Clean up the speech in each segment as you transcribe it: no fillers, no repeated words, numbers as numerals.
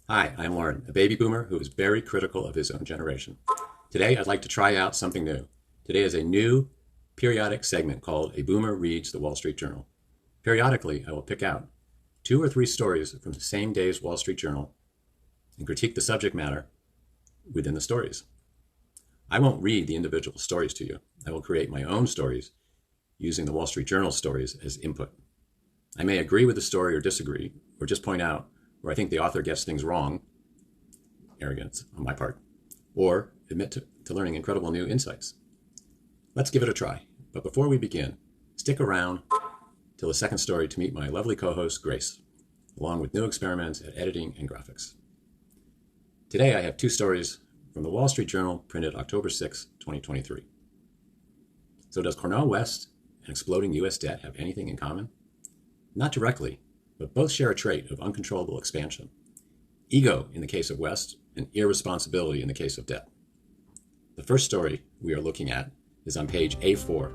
Hi, I'm Lauren, a baby boomer who is very critical of his own generation. Today, I'd like to try out something new. Today is a new periodic segment called A Boomer Reads the Wall Street Journal. Periodically, I will pick out 2 or 3 stories from the same day's Wall Street Journal and critique the subject matter within the stories. I won't read the individual stories to you. I will create my own stories using the Wall Street Journal stories as input. I may agree with the story or disagree, or just point out where I think the author gets things wrong, arrogance on my part, or admit to learning incredible new insights. Let's give it a try. But before we begin, stick around till the second story to meet my lovely co-host, Grace, along with new experiments at editing and graphics. Today I have 2 stories from the Wall Street Journal printed October 6, 2023. So does Cornel West and exploding U.S. debt have anything in common? Not directly, but both share a trait of uncontrollable expansion. Ego in the case of West, and irresponsibility in the case of debt. The first story we are looking at is on page A4,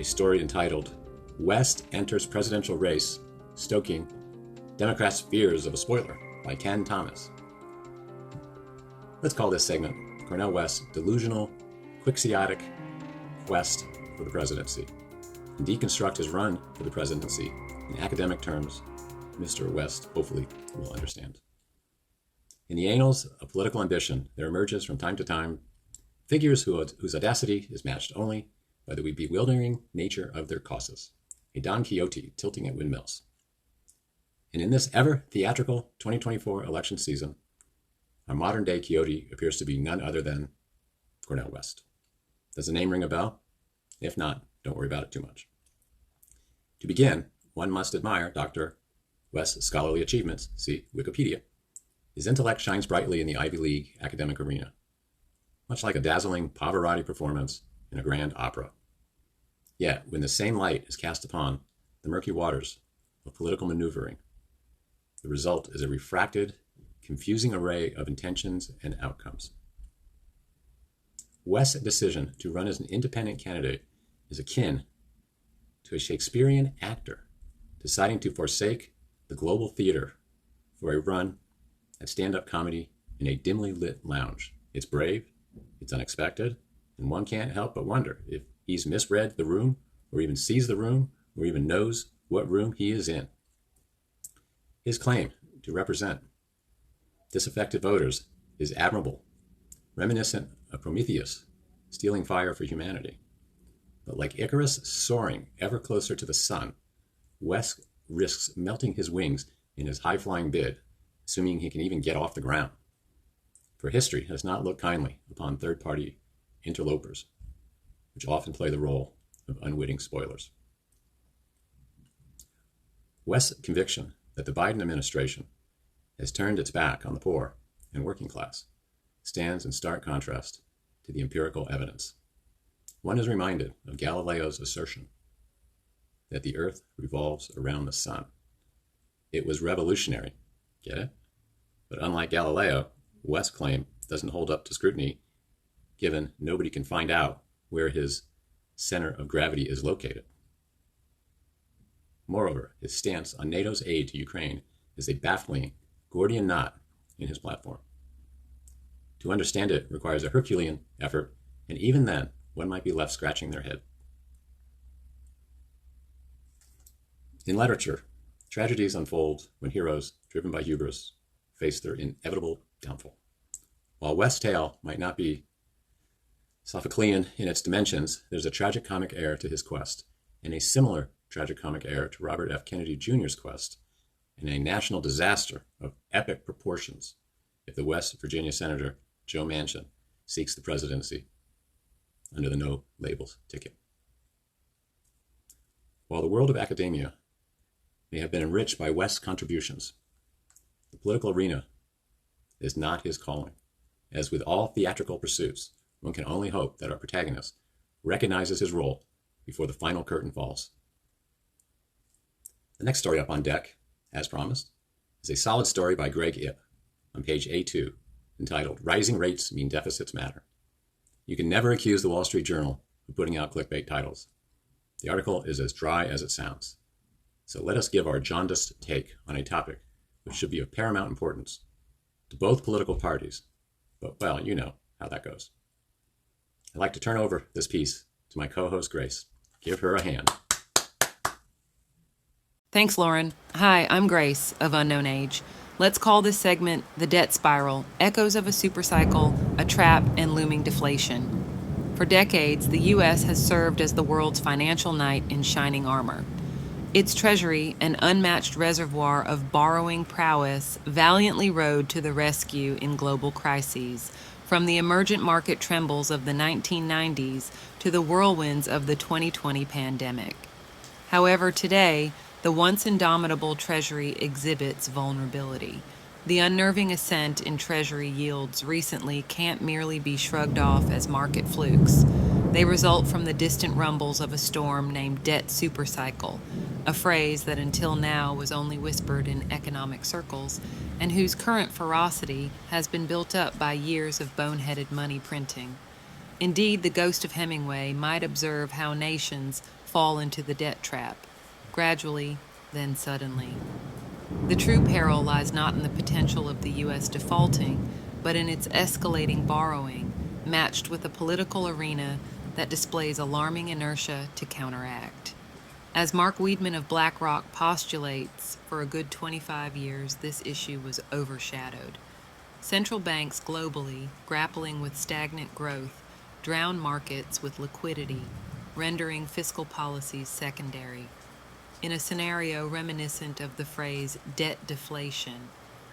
a story entitled, West Enters Presidential Race, Stoking Democrats' Fears of a Spoiler by Ken Thomas. Let's call this segment Cornel West's delusional, quixotic quest for the presidency, and deconstruct his run for the presidency in academic terms Mr. West hopefully will understand. In the annals of political ambition, there emerges from time to time figures whose audacity is matched only by the bewildering nature of their causes, a Don Quixote tilting at windmills. And in this ever theatrical 2024 election season, our modern day Quixote appears to be none other than Cornel West. Does the name ring a bell? If not, don't worry about it too much. To begin, one must admire Dr. West's scholarly achievements, see Wikipedia. His intellect shines brightly in the Ivy League academic arena, much like a dazzling Pavarotti performance in a grand opera. Yet, when the same light is cast upon the murky waters of political maneuvering, the result is a refracted, confusing array of intentions and outcomes. West's decision to run as an independent candidate is akin to a Shakespearean actor deciding to forsake the global theater for a run at stand-up comedy in a dimly lit lounge. It's brave, it's unexpected, and one can't help but wonder if he's misread the room, or even sees the room, or even knows what room he is in. His claim to represent disaffected voters is admirable, reminiscent of Prometheus stealing fire for humanity. But like Icarus soaring ever closer to the sun, West risks melting his wings in his high-flying bid, assuming he can even get off the ground. For history has not looked kindly upon third-party interlopers, which often play the role of unwitting spoilers. West's conviction that the Biden administration has turned its back on the poor and working class stands in stark contrast to the empirical evidence. One is reminded of Galileo's assertion that the earth revolves around the sun. It was revolutionary, get it? But unlike Galileo, West's claim doesn't hold up to scrutiny, given nobody can find out where his center of gravity is located. Moreover, his stance on NATO's aid to Ukraine is a baffling Gordian knot in his platform. To understand it requires a Herculean effort, and even then, one might be left scratching their head. In literature, tragedies unfold when heroes, driven by hubris, face their inevitable downfall. While West's tale might not be Sophoclean in its dimensions, there's a tragicomic air to his quest, and a similar tragicomic air to Robert F. Kennedy Jr.'s quest, and a national disaster of epic proportions if the West Virginia Senator Joe Manchin seeks the presidency under the no labels ticket. While the world of academia may have been enriched by West's contributions, the political arena is not his calling. As with all theatrical pursuits, one can only hope that our protagonist recognizes his role before the final curtain falls. The next story up on deck, as promised, is a solid story by Greg Ip on page A2, entitled Rising Rates Mean Deficits Matter. You can never accuse the Wall Street Journal of putting out clickbait titles. The article is as dry as it sounds. So let us give our jaundiced take on a topic which should be of paramount importance to both political parties. But, well, you know how that goes. I'd like to turn over this piece to my co-host, Grace. Give her a hand. Thanks, Lauren. Hi, I'm Grace of Unknown Age. Let's call this segment The Debt Spiral, Echoes of a Supercycle, a Trap, and Looming Deflation. For decades, the U.S. has served as the world's financial knight in shining armor. Its treasury, an unmatched reservoir of borrowing prowess, valiantly rode to the rescue in global crises, from the emergent market trembles of the 1990s to the whirlwinds of the 2020 pandemic. However, today, the once indomitable Treasury exhibits vulnerability. The unnerving ascent in Treasury yields recently can't merely be shrugged off as market flukes. They result from the distant rumbles of a storm named debt supercycle, a phrase that until now was only whispered in economic circles, and whose current ferocity has been built up by years of boneheaded money printing. Indeed, the ghost of Hemingway might observe how nations fall into the debt trap, gradually, then suddenly. The true peril lies not in the potential of the U.S. defaulting, but in its escalating borrowing, matched with a political arena that displays alarming inertia to counteract. As Mark Weidman of BlackRock postulates, for a good 25 years, this issue was overshadowed. Central banks globally, grappling with stagnant growth, drown markets with liquidity, rendering fiscal policies secondary. In a scenario reminiscent of the phrase debt deflation,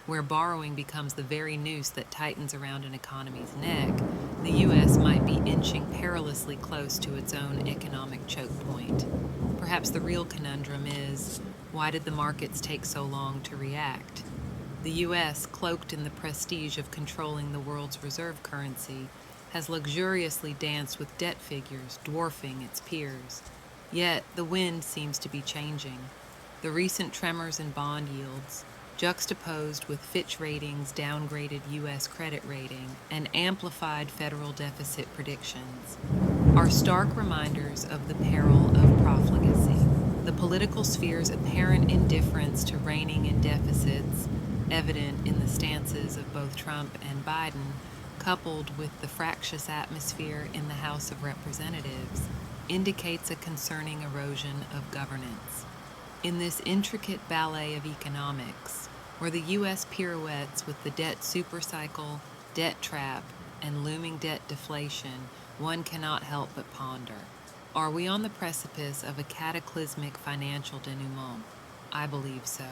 where borrowing becomes the very noose that tightens around an economy's neck, the U.S. might be inching perilously close to its own economic choke point. Perhaps the real conundrum is, why did the markets take so long to react? The U.S., cloaked in the prestige of controlling the world's reserve currency, has luxuriously danced with debt figures dwarfing its peers. Yet the wind seems to be changing. The recent tremors in bond yields, juxtaposed with Fitch Ratings' downgraded U.S. credit rating and amplified federal deficit predictions, are stark reminders of the peril of profligacy. The political sphere's apparent indifference to reining in deficits, evident in the stances of both Trump and Biden, coupled with the fractious atmosphere in the House of Representatives, indicates a concerning erosion of governance. In this intricate ballet of economics, where the U.S. pirouettes with the debt supercycle, debt trap, and looming debt deflation, one cannot help but ponder. Are we on the precipice of a cataclysmic financial denouement? I believe so.